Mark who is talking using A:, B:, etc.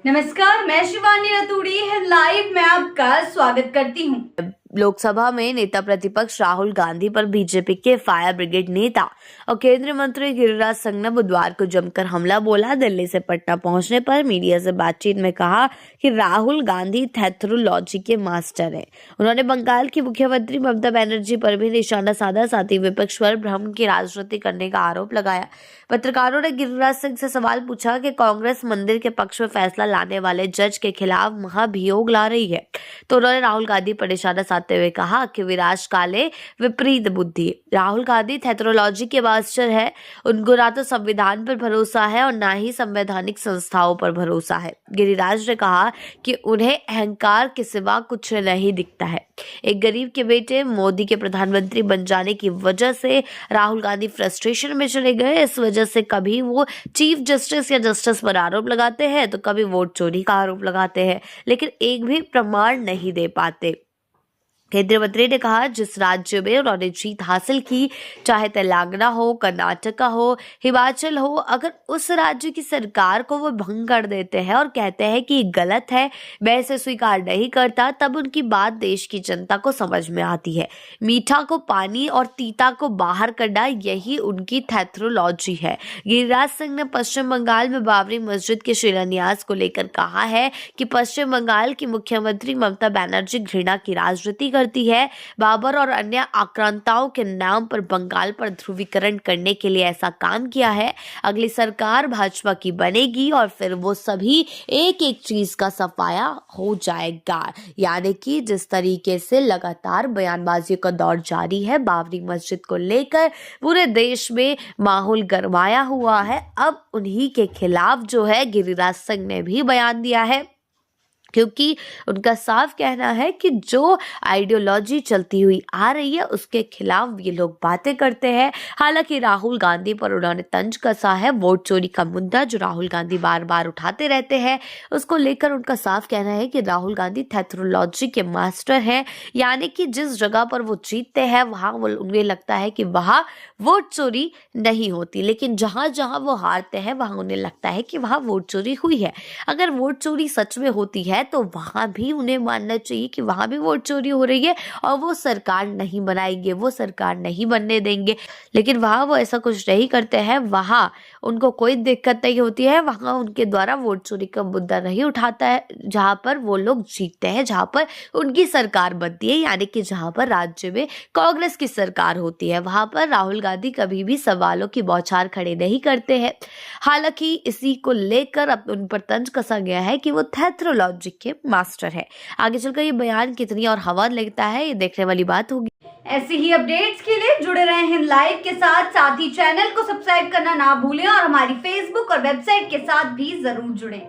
A: नमस्कार, मैं शिवानी रतूड़ी लाइव में आपका स्वागत करती हूँ।
B: लोकसभा में नेता प्रतिपक्ष राहुल गांधी पर बीजेपी के फायर ब्रिगेड नेता और केंद्रीय मंत्री गिरिराज सिंह ने बुधवार को जमकर हमला बोला। दिल्ली से पटना पहुंचने पर मीडिया से बातचीत में कहा कि राहुल गांधी थेथरोलॉजी के मास्टर हैं। उन्होंने बंगाल की मुख्यमंत्री ममता बनर्जी पर भी निशाना साधा, साथ ही विपक्ष पर भ्रम की राजनीति करने का आरोप लगाया। पत्रकारों ने गिरिराज सिंह से सवाल पूछा कि कांग्रेस मंदिर के पक्ष में फैसला लाने वाले जज के खिलाफ महाभियोग ला रही है, तो उन्होंने राहुल गांधी पर निशाना साधते हुए कहा कि विनाश काले विपरीत बुद्धि। राहुल गांधी थेथरोलॉजी के मास्टर है। उनको ना तो संविधान पर भरोसा है और ना ही संवैधानिक संस्थाओं पर भरोसा है। गिरिराज ने कहा कि उन्हें अहंकार के सिवा कुछ नहीं दिखता है। एक गरीब के बेटे मोदी के प्रधानमंत्री बन जाने की वजह से राहुल गांधी फ्रस्ट्रेशन में चले गए। इस वजह से कभी वो चीफ जस्टिस या जस्टिस पर आरोप लगाते हैं तो कभी वोट चोरी का आरोप लगाते हैं, लेकिन एक भी प्रमाण नहीं दे पाते। केंद्रीय मंत्री ने कहा, जिस राज्य में उन्होंने जीत हासिल की, चाहे तेलंगाना हो, कर्नाटका हो, हिमाचल हो, अगर उस राज्य की सरकार को वो भंग कर देते हैं और कहते हैं कि गलत है, मैं इसे स्वीकार नहीं करता, तब उनकी बात देश की जनता को समझ में आती है। मीठा को पानी और तीता को बाहर करना, यही उनकी थेथरोलॉजी है। गिरिराज सिंह ने पश्चिम बंगाल में बाबरी मस्जिद के शिलान्यास को लेकर कहा है कि पश्चिम बंगाल की मुख्यमंत्री ममता बनर्जी घृणा की राजनीति करती है। बाबर और अन्य आक्रांताओं के नाम पर बंगाल पर ध्रुवीकरण करने के लिए ऐसा काम किया है। अगली सरकार भाजपा की बनेगी और फिर वो सभी एक एक चीज का सफाया हो जाएगा। यानी कि जिस तरीके से लगातार बयानबाजियों का दौर जारी है बाबरी मस्जिद को लेकर, पूरे देश में माहौल गरमाया हुआ है। अब उन्हीं के खिलाफ जो है गिरिराज सिंह ने भी बयान दिया है, क्योंकि उनका साफ कहना है कि जो आइडियोलॉजी चलती हुई आ रही है उसके खिलाफ ये लोग बातें करते हैं। हालांकि राहुल गांधी पर उन्होंने तंज कसा है। वोट चोरी का मुद्दा जो राहुल गांधी बार बार उठाते रहते हैं, उसको लेकर उनका साफ कहना है कि राहुल गांधी थेथरोलॉजी के मास्टर हैं। यानी कि जिस जगह पर वो जीतते हैं वहां उन्हें लगता है कि वहां वोट चोरी नहीं होती, लेकिन जहां जहां वो हारते हैं वहां उन्हें लगता है कि वहां वोट चोरी हुई है। अगर वोट चोरी सच में होती है तो वहां भी उन्हें मानना चाहिए कि वहां भी वोट चोरी हो रही है और वो सरकार नहीं बनाएंगे, वो सरकार नहीं बनने देंगे। लेकिन वहां वो ऐसा कुछ नहीं करते हैं, वहां उनको कोई दिक्कत नहीं होती है, वहां उनके द्वारा वोट चोरी का मुद्दा नहीं उठाता है। जहां पर वो लोग जीतते हैं, जहां पर उनकी सरकार बनती है, यानी कि जहां पर राज्य में कांग्रेस की सरकार होती है, वहां पर राहुल गांधी कभी भी सवालों की बौछार खड़े नहीं करते हैं। हालांकि इसी को लेकर अब उन पर तंज कसा गया है कि वो थेथरोलॉजी के मास्टर है। आगे चलकर ये बयान कितनी और हवा लगता है, ये देखने वाली बात होगी।
A: ऐसी ही अपडेट्स के लिए जुड़े रहे हैं लाइव के साथ ही चैनल को सब्सक्राइब करना ना भूलें और हमारी फेसबुक और वेबसाइट के साथ भी जरूर जुड़ें।